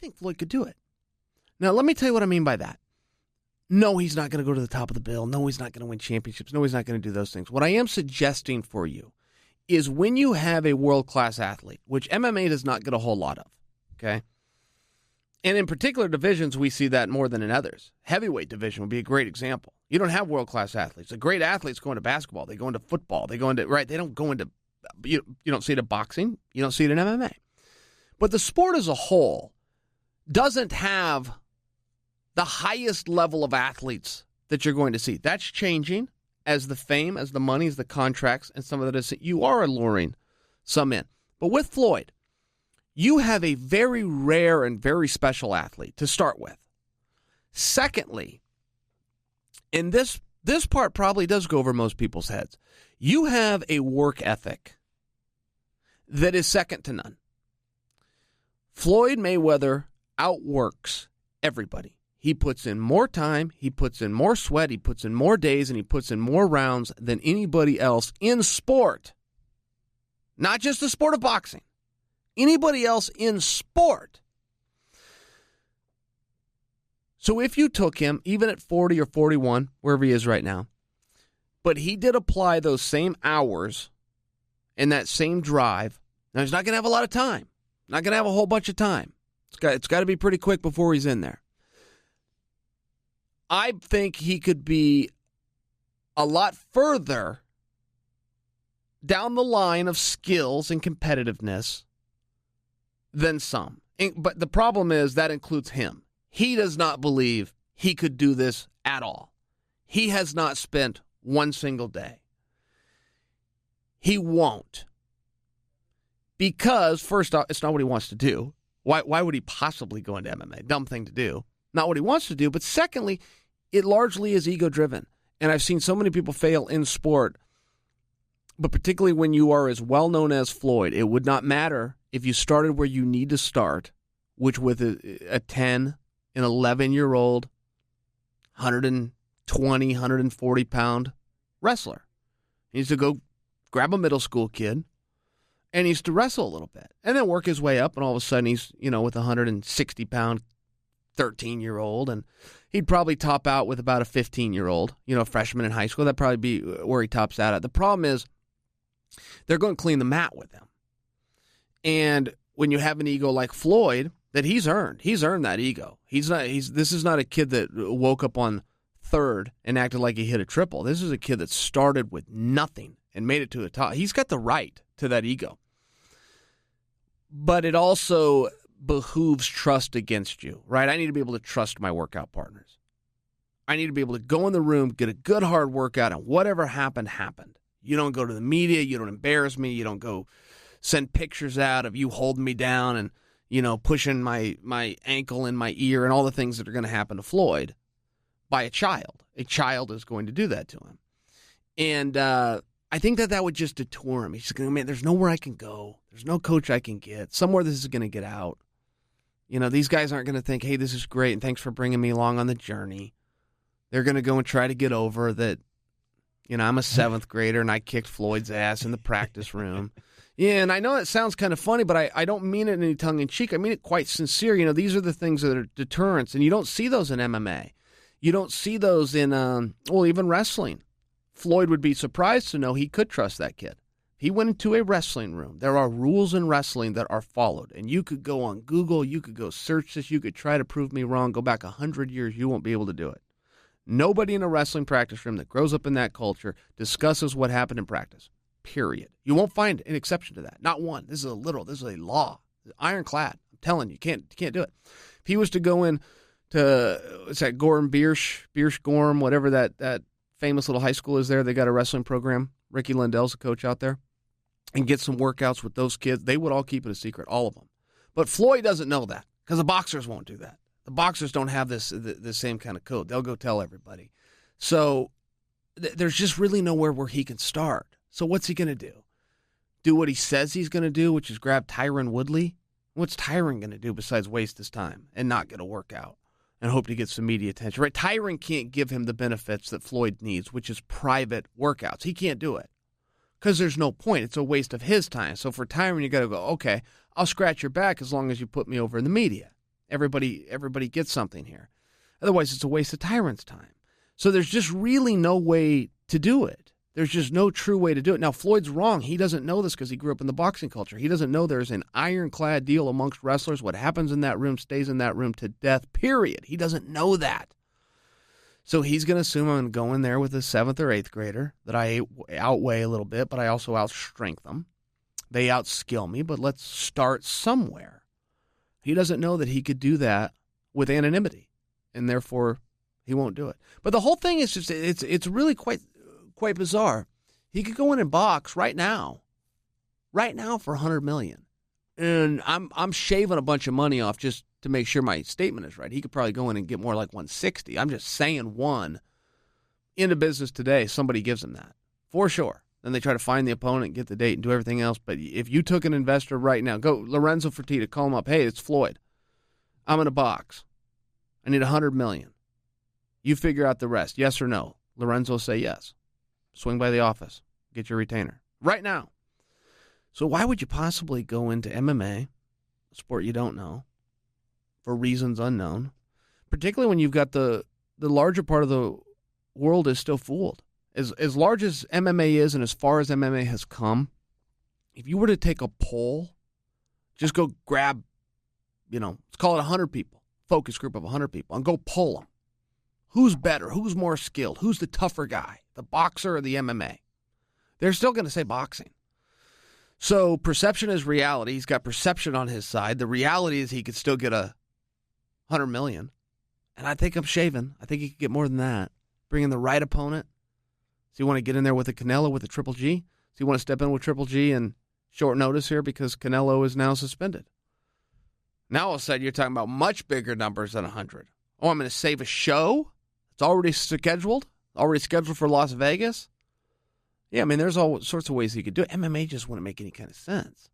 think Floyd could do it. Now, let me tell you what I mean by that. No, he's not going to go to the top of the bill. No, he's not going to win championships. No, he's not going to do those things. What I am suggesting for you is when you have a world-class athlete, which MMA does not get a whole lot of, okay? And in particular divisions, we see that more than in others. Heavyweight division would be a great example. You don't have world-class athletes. The great athletes go into basketball. They go into football. They go into, right? They don't go into, you don't see it in boxing. You don't see it in MMA. But the sport as a whole doesn't have the highest level of athletes that you're going to see. That's changing as the fame, as the money, as the contracts, and some of that is, you are alluring some in. But with Floyd, you have a very rare and very special athlete to start with. Secondly, and this part probably does go over most people's heads, you have a work ethic that is second to none. Floyd Mayweather outworks everybody. He puts in more time, he puts in more sweat, he puts in more days, and he puts in more rounds than anybody else in sport. Not just the sport of boxing. Anybody else in sport. So if you took him, even at 40 or 41, wherever he is right now, but he did apply those same hours and that same drive, now he's not going to have a lot of time. Not going to have a whole bunch of time. It's got to be pretty quick before he's in there. I think he could be a lot further down the line of skills and competitiveness than some. But the problem is that includes him. He does not believe he could do this at all. He has not spent one single day. He won't. Because, first off, it's not what he wants to do. Why would he possibly go into MMA? Dumb thing to do. Not what he wants to do. But secondly, it largely is ego-driven. And I've seen so many people fail in sport, but particularly when you are as well-known as Floyd, it would not matter if you started where you need to start, which with a 10, an 11-year-old, 120, 140-pound wrestler. He needs to go grab a middle school kid, and he needs to wrestle a little bit, and then work his way up, and all of a sudden he's, with a 160-pound 13-year-old, and he'd probably top out with about a 15-year-old, a freshman in high school. That'd probably be where he tops out at. The problem is they're going to clean the mat with him. And when you have an ego like Floyd that he's earned that ego. This is not a kid that woke up on third and acted like he hit a triple. This is a kid that started with nothing and made it to the top. He's got the right to that ego. But it also behooves trust against you, right? I need to be able to trust my workout partners. I need to be able to go in the room, get a good hard workout, and whatever happened, happened. You don't go to the media, you don't embarrass me, you don't go send pictures out of you holding me down and, pushing my ankle in my ear and all the things that are going to happen to Floyd by a child. A child is going to do that to him. And I think that would just deter him. He's just going, man, there's nowhere I can go. There's no coach I can get. Somewhere this is going to get out. These guys aren't going to think, hey, this is great, and thanks for bringing me along on the journey. They're going to go and try to get over that, I'm a seventh grader, and I kicked Floyd's ass in the practice room. Yeah, and I know it sounds kind of funny, but I don't mean it in any tongue-in-cheek. I mean it quite sincere. These are the things that are deterrents, and you don't see those in MMA. You don't see those in, even wrestling. Floyd would be surprised to know he could trust that kid. He went into a wrestling room. There are rules in wrestling that are followed, and you could go on Google, you could go search this, you could try to prove me wrong, go back 100 years, you won't be able to do it. Nobody in a wrestling practice room that grows up in that culture discusses what happened in practice, period. You won't find an exception to that, not one. This is a law, ironclad. I'm telling you, you can't do it. If he was to go in to, what's that, Gorham Biersch Gorham, whatever that famous little high school is there, they got a wrestling program. Ricky Lindell's a coach out there. And get some workouts with those kids. They would all keep it a secret, all of them. But Floyd doesn't know that because the boxers won't do that. The boxers don't have the same kind of code. They'll go tell everybody. So there's just really nowhere where he can start. So what's he going to do? Do what he says he's going to do, which is grab Tyron Woodley? What's Tyron going to do besides waste his time and not get a workout and hope to get some media attention? Right? Tyron can't give him the benefits that Floyd needs, which is private workouts. He can't do it. Because there's no point. It's a waste of his time. So for Tyron, you got to go, okay, I'll scratch your back as long as you put me over in the media. Everybody gets something here. Otherwise, it's a waste of Tyron's time. So there's just really no way to do it. There's just no true way to do it. Now, Floyd's wrong. He doesn't know this because he grew up in the boxing culture. He doesn't know there's an ironclad deal amongst wrestlers. What happens in that room stays in that room to death, period. He doesn't know that. So he's going to assume I'm going to go in there with a 7th or 8th grader that I outweigh a little bit, but I also outstrength them. They outskill me, but let's start somewhere. He doesn't know that he could do that with anonymity, and therefore he won't do it. But the whole thing is just, it's really quite bizarre. He could go in and box right now for $100 million. And I'm shaving a bunch of money off just to make sure my statement is right. He could probably go in and get more like 160. I'm just saying in the business today, somebody gives him that for sure. Then they try to find the opponent, get the date, and do everything else. But if you took an investor right now, go Lorenzo Fertitta, call him up. Hey, it's Floyd. I'm in a box. I need $100 million. You figure out the rest. Yes or no? Lorenzo will say yes. Swing by the office. Get your retainer. Right now. So why would you possibly go into MMA, a sport you don't know, for reasons unknown, particularly when you've got the larger part of the world is still fooled. As large as MMA is and as far as MMA has come, if you were to take a poll, just go grab, let's call it 100 people, focus group of 100 people, and go poll them. Who's better? Who's more skilled? Who's the tougher guy? The boxer or the MMA? They're still going to say boxing. So perception is reality. He's got perception on his side. The reality is he could still get $100 million. And I think I'm shaving. I think he could get more than that. Bring in the right opponent. So you want to get in there with a Canelo with a Triple G? So you want to step in with Triple G and short notice here because Canelo is now suspended. Now all of a sudden you're talking about much bigger numbers than 100. Oh, I'm going to save a show? It's already scheduled for Las Vegas? Yeah, I mean, there's all sorts of ways he could do it. MMA just wouldn't make any kind of sense.